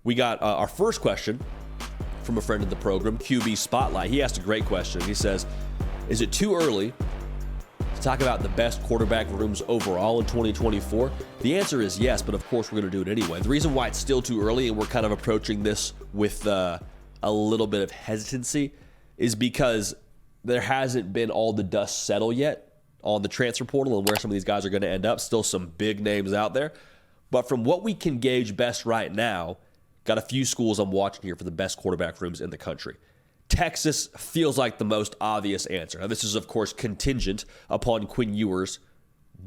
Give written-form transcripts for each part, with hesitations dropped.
We got our first question from a friend of the program, QB Spotlight. He asked a great question. He says, is it too early to talk about the best quarterback rooms overall in 2024? The answer is yes, but of course we're going to do it anyway. The reason why it's still too early and we're kind of approaching this with a little bit of hesitancy is because there hasn't been all the dust settle yet on the transfer portal and where some of these guys are going to end up. Still some big names out there. But from what we can gauge best right now, got a few schools I'm watching here for the best quarterback rooms in the country. Texas feels like the most obvious answer. Now, this is, of course, contingent upon Quinn Ewers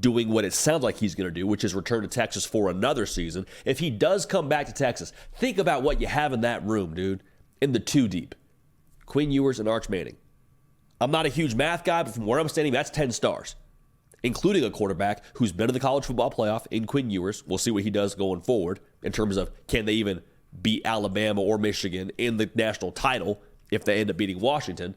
doing what it sounds like he's going to do, which is return to Texas for another season. If he does come back to Texas, think about what you have in that room, dude, in the two deep. Quinn Ewers and Arch Manning. I'm not a huge math guy, but from where I'm standing, that's 10 stars, including a quarterback who's been to the college football playoff in Quinn Ewers. We'll see what he does going forward in terms of can they even beat Alabama or Michigan in the national title if they end up beating Washington.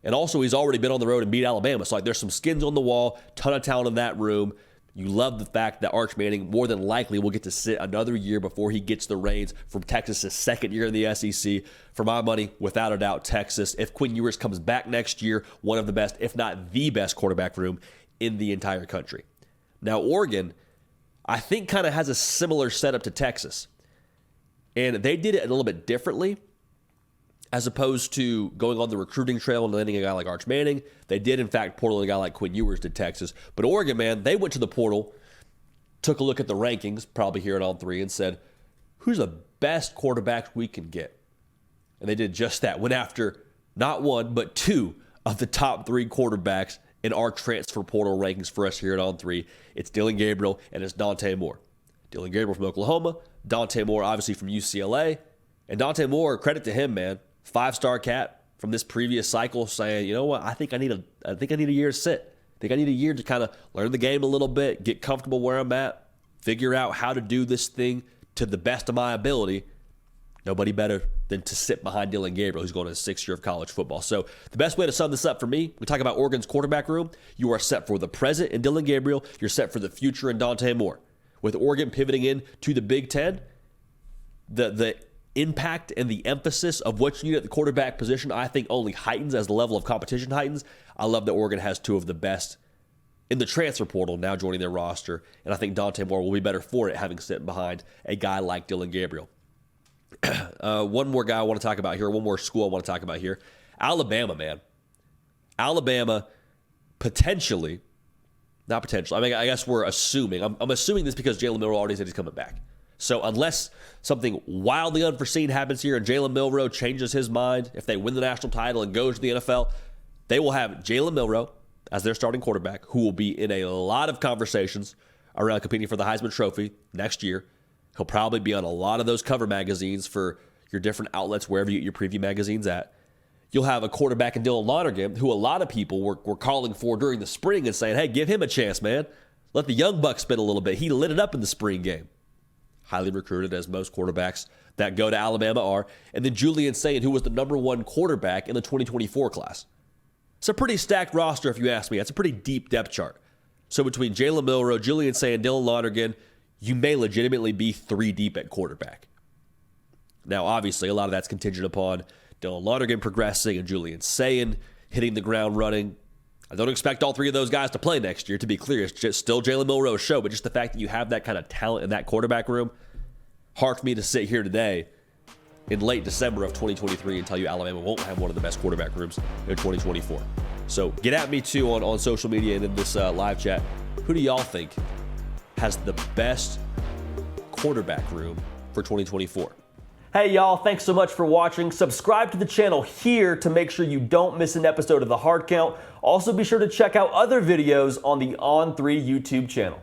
And also, he's already been on the road and beat Alabama. So, there's some skins on the wall, ton of talent in that room. You love the fact that Arch Manning more than likely will get to sit another year before he gets the reins from Texas' second year in the SEC. For my money, without a doubt, Texas. If Quinn Ewers comes back next year, one of the best, if not the best quarterback room in the entire country. Now, Oregon, I think, kind of has a similar setup to Texas. And they did it a little bit differently. As opposed to going on the recruiting trail and landing a guy like Arch Manning. They did, in fact, portal a guy like Quinn Ewers did Texas. But Oregon, man, they went to the portal, took a look at the rankings, probably here at On 3, and said, who's the best quarterback we can get? And they did just that. Went after not one, but two of the top three quarterbacks in our transfer portal rankings for us here at On 3. It's Dillon Gabriel and it's Dante Moore. Dillon Gabriel from Oklahoma, Dante Moore obviously from UCLA. And Dante Moore, credit to him, man. 5-star cat from this previous cycle saying, you know what, I think I need a year to sit. I think I need a year to kind of learn the game a little bit, get comfortable where I'm at, figure out how to do this thing to the best of my ability. Nobody better than to sit behind Dillon Gabriel, who's going to his 6th year of college football. So the best way to sum this up for me, we talk about Oregon's quarterback room. You are set for the present in Dillon Gabriel. You're set for the future in Dante Moore. With Oregon pivoting in to the Big Ten, the impact and the emphasis of what you need at the quarterback position, I think, only heightens as the level of competition heightens. I love that Oregon has two of the best in the transfer portal now joining their roster, and I think Dante Moore will be better for it, having sit behind a guy like Dillon Gabriel. One more guy I want to talk about here, one more school I want to talk about here. Alabama, man. Alabama potentially, not potentially, I mean, I guess we're assuming. I'm assuming this because Jalen Milroe already said he's coming back. So unless something wildly unforeseen happens here and Jalen Milroe changes his mind, if they win the national title and goes to the NFL, they will have Jalen Milroe as their starting quarterback, who will be in a lot of conversations around competing for the Heisman Trophy next year. He'll probably be on a lot of those cover magazines for your different outlets, wherever you get your preview magazines at. You'll have a quarterback in Dylan Lonergan, who a lot of people were calling for during the spring and saying, hey, give him a chance, man. Let the young buck spin a little bit. He lit it up in the spring game. Highly recruited, as most quarterbacks that go to Alabama are. And then Julian Sayin, who was the number one quarterback in the 2024 class. It's a pretty stacked roster, if you ask me. It's a pretty deep depth chart. So between Jalen Milroe, Julian Sayin, Dylan Lonergan, you may legitimately be 3 deep at quarterback. Now, obviously, a lot of that's contingent upon Dylan Lonergan progressing and Julian Sayin hitting the ground running. I don't expect all 3 of those guys to play next year, to be clear. It's just still Jalen Milroe's show, but just the fact that you have that kind of talent in that quarterback room, hard for me to sit here today in late December of 2023 and tell you Alabama won't have one of the best quarterback rooms in 2024. So get at me, too, on social media and in this live chat. Who do y'all think has the best quarterback room for 2024? Hey y'all, thanks so much for watching. Subscribe to the channel here to make sure you don't miss an episode of The Hard Count. Also be sure to check out other videos on the On3 YouTube channel.